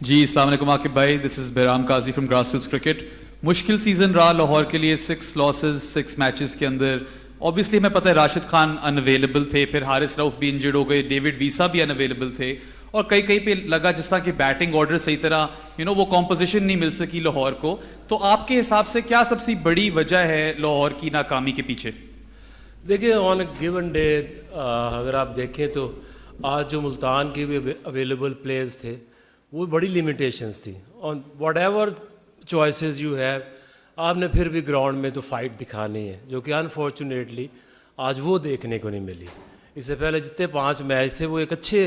जी अस्सलाम वालेकुम आकिब भाई, दिस इज़ बेराम काजी फ्रॉम ग्रासरूट्स क्रिकेट। मुश्किल सीज़न रहा लाहौर के लिए, 6 लॉसेस 6 मैचेस के अंदर। ऑब्वियसली हमें पता है राशिद खान अनअवेलेबल थे, फिर हारिस रऊफ भी इंजर्ड हो गए, डेविड वीसा भी अनअवेलेबल थे, और कई कई पे लगा जिस तरह की बैटिंग ऑर्डर सही तरह वो कॉम्पोजिशन नहीं मिल सकी लाहौर को। तो आपके हिसाब से क्या सबसे बड़ी वजह है लाहौर की नाकामी के पीछे? देखिए, ऑन अ गिवन डे अगर आप देखें तो आज जो मुल्तान के भी अवेलेबल प्लेयर्स थे वो बड़ी लिमिटेशंस थी। On what ever choices you have, आपने फिर भी ग्राउंड में तो फाइट दिखानी है, जो कि अनफॉर्चुनेटली आज वो देखने को नहीं मिली। इससे पहले जितने 5 मैच थे वो एक अच्छे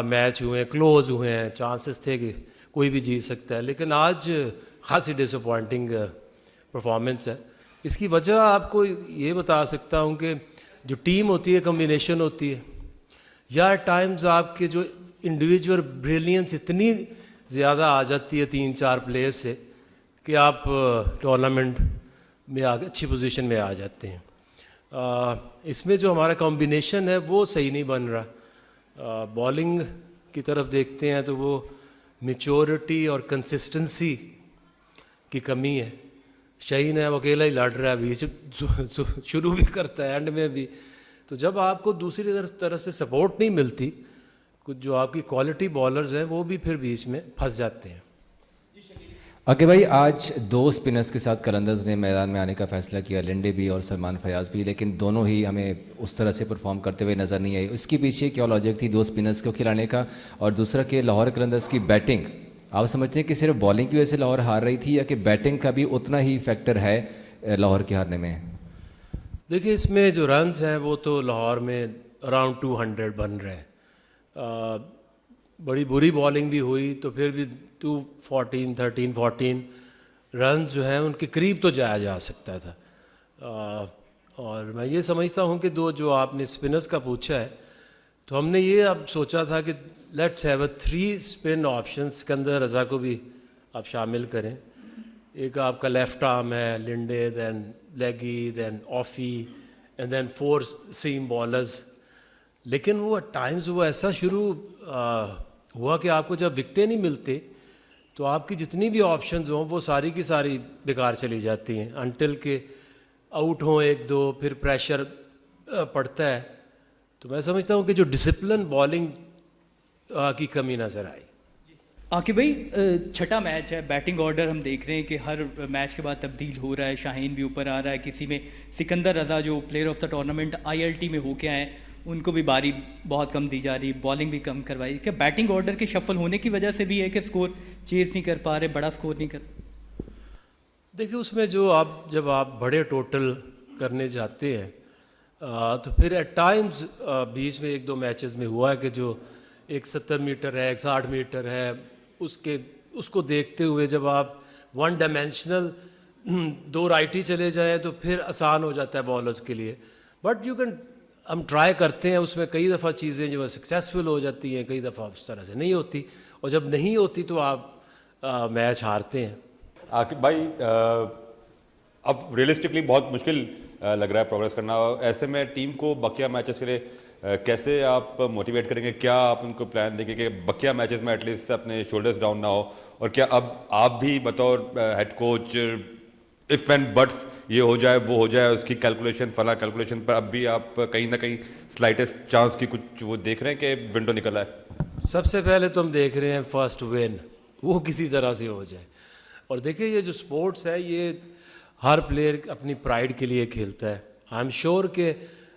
मैच हुए हैं, क्लोज हुए हैं, चांसेस थे कि कोई भी जीत सकता है, लेकिन आज खासी डिसअपॉइंटिंग परफॉर्मेंस है। इसकी वजह आपको ये बता सकता हूँ कि जो टीम होती है कम्बिनेशन होती है, या एट टाइम्स आपके जो इंडिविजुअल ब्रिलियंस इतनी ज़्यादा आ जाती है 3-4 प्लेयर्स से कि आप टूर्नामेंट में अच्छी पोजीशन में आ जाते हैं। इसमें जो हमारा कॉम्बिनेशन है वो सही नहीं बन रहा। बॉलिंग की तरफ देखते हैं तो वो मैच्योरिटी और कंसिस्टेंसी की कमी है। शहीन है, वो अकेला ही लड़ रहा है, बीच शुरू भी करता है, एंड में भी। तो जब आपको दूसरी तरफ से सपोर्ट नहीं मिलती, कुछ जो आपकी क्वालिटी बॉलर्स हैं वो भी फिर बीच में फंस जाते हैं। ओके भाई, आज 2 स्पिनर्स के साथ कलंदर्स ने मैदान में आने का फैसला किया, लिंडे भी और सलमान फयाज भी, लेकिन दोनों ही हमें उस तरह से परफॉर्म करते हुए नज़र नहीं आए। उसके पीछे क्या लॉजिक थी 2 स्पिनर्स को खिलाने का? और दूसरा कि लाहौर कलंदर्स की बैटिंग, आप समझते हैं कि सिर्फ बॉलिंग की वजह से लाहौर हार रही थी, या कि बैटिंग का भी उतना ही फैक्टर है लाहौर के हारने में? देखिए, इसमें जो रन्स हैं वो तो लाहौर में अराउंड 200 बन रहे हैं। बड़ी बुरी बॉलिंग भी हुई तो फिर भी 13-14 रन्स जो हैं उनके करीब तो जाया जा सकता था। और मैं ये समझता हूँ कि 2 जो आपने स्पिनर्स का पूछा है, तो हमने ये अब सोचा था कि let's have 3 spin options. Sikandar Raza को भी आप शामिल करें। एक आपका लेफ़्ट आर्म है Linde, then leggie, then offie, and then 4 seam bowlers. लेकिन वो एट टाइम्स वो ऐसा शुरू हुआ कि आपको जब विकटें नहीं मिलते तो आपकी जितनी भी ऑप्शंस हों वो सारी की सारी बेकार चली जाती हैं, अनटिल के आउट हों 1-2, फिर प्रेशर पड़ता है। तो मैं समझता हूँ कि जो डिसिप्लिन बॉलिंग की कमी नज़र आई। आकिब भाई, छठा मैच है, बैटिंग ऑर्डर हम देख रहे हैं कि हर मैच के बाद तब्दील हो रहा है। शाहीन भी ऊपर आ रहा है, किसी में सिकंदर रज़ा जो player of the tournament ILT में होके आए उनको भी बारी बहुत कम दी जा रही, बॉलिंग भी कम करवाई। क्या बैटिंग ऑर्डर के शफल होने की वजह से भी है कि स्कोर चेज़ नहीं कर पा रहे, बड़ा स्कोर नहीं कर? देखिए, उसमें जो जब आप बड़े टोटल करने जाते हैं तो फिर एट टाइम्स बीच में 1-2 मैचेस में हुआ है कि जो एक 70 मीटर है, एक 60 मीटर है, उसको देखते हुए जब आप 1 डायमेंशनल 2 राइटी चले जाएँ तो फिर आसान हो जाता है बॉलर्स के लिए। बट यू कैन, हम ट्राई करते हैं, उसमें कई दफ़ा चीज़ें जो है सक्सेसफुल हो जाती हैं, कई दफ़ा उस तरह से नहीं होती, और जब नहीं होती तो आप मैच हारते हैं। आकिब भाई, अब रियलिस्टिकली बहुत मुश्किल लग रहा है प्रोग्रेस करना। ऐसे में टीम को बकिया मैचेस के लिए कैसे आप मोटिवेट करेंगे? क्या आप उनको प्लान देंगे कि बकिया मैचेस में एटलीस्ट अपने शोल्डर्स डाउन ना हो? और क्या अब आप भी बतौर head coach, if and buts ये हो जाए वो हो जाए, उसकी कैलकुलेशन, फला कैलकुलेशन पर अब भी आप कहीं ना कहीं स्लाइटेस्ट चांस की कुछ वो देख रहे हैं कि विंडो निकला है? सबसे पहले तो हम देख रहे हैं फर्स्ट विन, वो किसी तरह से हो जाए। और देखिए, ये जो स्पोर्ट्स है ये हर प्लेयर अपनी प्राइड के लिए खेलता है। आई एम श्योर कि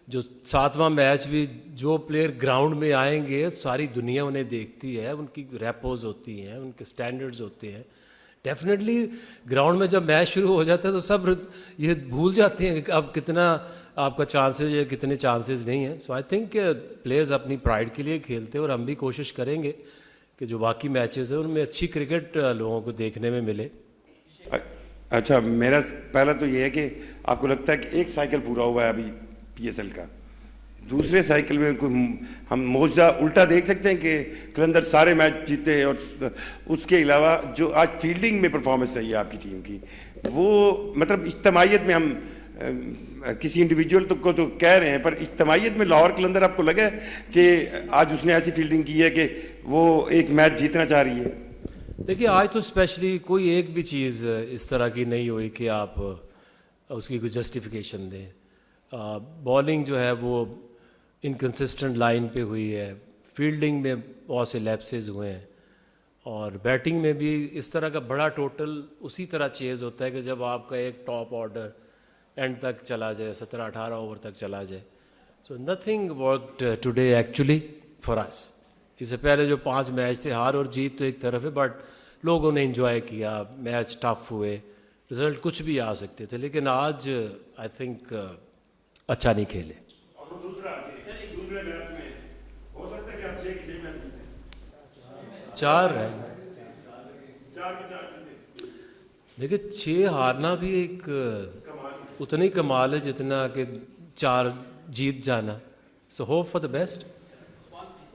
जो 7वां मैच भी जो प्लेयर ग्राउंड में आएंगे सारी दुनिया उन्हें देखती है, उनकी रेपोज होती हैं, उनके स्टैंडर्ड्स होते हैं। डेफिनेटली ग्राउंड में जब मैच शुरू हो जाता है तो सब ये भूल जाते हैं कि अब कितना आपका चांसेस है, कितने चांसेस नहीं है। सो आई थिंक प्लेयर्स अपनी प्राइड के लिए खेलते हैं, और हम भी कोशिश करेंगे कि जो बाकी मैचेस हैं उनमें अच्छी क्रिकेट लोगों को देखने में मिले। अच्छा, मेरा पहला तो ये है कि आपको लगता है कि एक साइकिल पूरा हुआ है अभी PSL का, दूसरे साइकिल में कोई हम मौजा उल्टा देख सकते हैं कि कलंदर सारे मैच जीते, और उसके अलावा जो आज फील्डिंग में परफॉर्मेंस रही है आपकी टीम की, वो मतलब इज्तमाहियत में हम किसी इंडिविजुअल को तो कह रहे हैं, पर इज्तमाहियत में लाहौर कलंदर आपको लगा कि आज उसने ऐसी फील्डिंग की है कि वो एक मैच जीतना चाह रही है? देखिए आज तो स्पेशली कोई एक भी चीज़ इस तरह की नहीं हुई कि आप उसकी कोई जस्टिफिकेशन दें। बॉलिंग जो है वो इनकंसिस्टेंट लाइन पे हुई है, फील्डिंग में बहुत से लैप्सेस हुए हैं, और बैटिंग में भी इस तरह का बड़ा टोटल उसी तरह चेज़ होता है कि जब आपका एक टॉप ऑर्डर एंड तक चला जाए, 17-18 ओवर तक चला जाए। So nothing worked today actually for us. इससे पहले जो 5 मैच थे, हार और जीत तो एक तरफ है, बट लोगों ने इन्जॉय किया, मैच टफ हुए, रिजल्ट कुछ भी आ सकते थे, लेकिन आज आई थिंक अच्छा नहीं खेले। और वो दूसरे मैच में हो सकता है कि आप 6 की 6 मैच जीतें। 4 है, 4 की 4 जीतें। देखिए 6 हारना भी एक उतनी कमाल है जितना कि 4 जीत जाना। So hope for the best.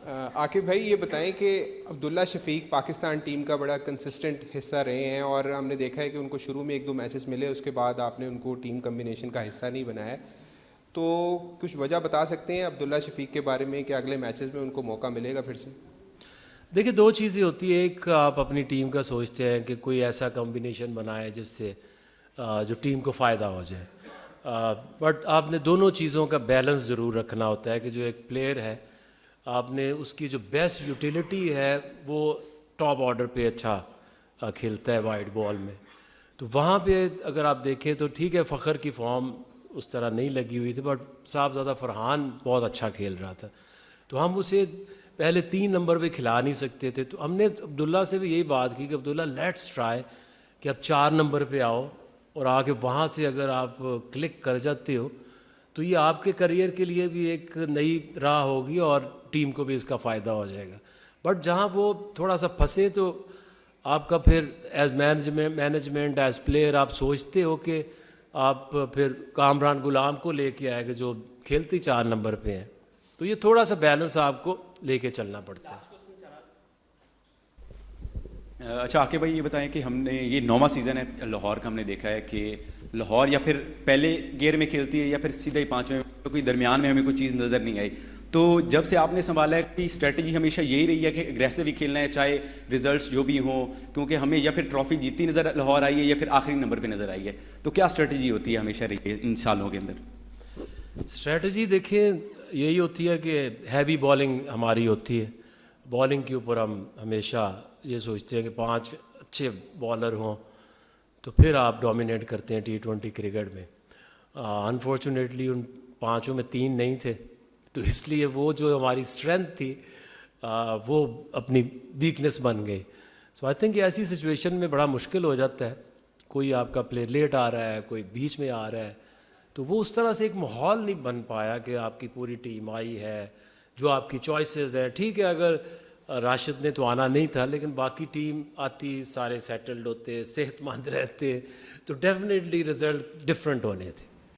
Aqib भाई ये बताएं कि अब्दुल्ला शफीक पाकिस्तान टीम का बड़ा कंसिस्टेंट हिस्सा रहे हैं, और हमने देखा है कि उनको शुरू में 1-2 मैचेस मिले, उसके बाद आपने उनको टीम कम्बिनेशन का हिस्सा नहीं बनाया। तो कुछ वजह बता सकते हैं अब्दुल्ला शफीक के बारे में कि अगले मैचेस में उनको मौका मिलेगा फिर से? देखिए 2 चीज़ें होती है, एक आप अपनी टीम का सोचते हैं कि कोई ऐसा कॉम्बिनेशन बनाए जिससे जो टीम को फ़ायदा हो जाए, बट आपने दोनों चीज़ों का बैलेंस ज़रूर रखना होता है कि जो एक प्लेयर है आपने उसकी जो बेस्ट यूटिलिटी है वो टॉप ऑर्डर पे अच्छा खेलता है वाइड बॉल में, तो वहाँ पे अगर आप देखें तो ठीक है फ़खर की फॉर्म उस तरह नहीं लगी हुई थी, बट साहबज़ादा फरहान बहुत अच्छा खेल रहा था, तो हम उसे पहले 3 नंबर पे खिला नहीं सकते थे। तो हमने अब्दुल्ला से भी यही बात की कि अब्दुल्ला लेट्स ट्राई कि आप 4 नंबर पे आओ, और आके वहाँ से अगर आप क्लिक कर जाते हो तो ये आपके करियर के लिए भी एक नई राह होगी और टीम को भी इसका फ़ायदा हो जाएगा। बट जहाँ वो थोड़ा सा फंसे तो आपका फिर एज मैनेजमेंट एज प्लेयर आप सोचते हो कि आप फिर कामरान गुलाम को लेके आएगा जो खेलते 4 नंबर पे हैं, तो ये थोड़ा सा बैलेंस आपको लेके चलना पड़ता है। अच्छा आके भाई ये बताएं कि हमने ये 9वां सीज़न है लाहौर का, हमने देखा है कि लाहौर या फिर पहले गेयर में खेलती है या फिर सीधा ही 5वें में, तो कोई दरमियान में हमें कोई चीज़ नज़र नहीं आई। तो जब से आपने संभाला है कि स्ट्रेटजी हमेशा यही रही है कि एग्रेसिव ही खेलना है चाहे रिजल्ट्स जो भी हों, क्योंकि हमें या फिर ट्रॉफी जीतती नज़र लाहौर आई है या फिर आखिरी नंबर पे नज़र आई है, तो क्या स्ट्रेटजी होती है हमेशा रही है इन सालों के अंदर? स्ट्रेटजी देखिए यही होती है कि हैवी बॉलिंग हमारी होती है, बॉलिंग के ऊपर हम हमेशा ये सोचते हैं कि 5 अच्छे बॉलर हों तो फिर आप डोमिनेट करते हैं T20 क्रिकेट में। अनफॉर्चुनेटली उन 5 में 3 नहीं थे, तो इसलिए वो जो हमारी स्ट्रेंथ थी वो अपनी वीकनेस बन गई। सो आई थिंक ऐसी सिचुएशन में बड़ा मुश्किल हो जाता है, कोई आपका प्लेयर लेट आ रहा है, कोई बीच में आ रहा है, तो वो उस तरह से एक माहौल नहीं बन पाया कि आपकी पूरी टीम आई है, जो आपकी चॉइसेस हैं। ठीक है अगर राशिद ने तो आना नहीं था, लेकिन बाकी टीम आती, सारे सेटल्ड होते, सेहतमंद रहते, तो डेफिनेटली रिजल्ट डिफरेंट होने थे।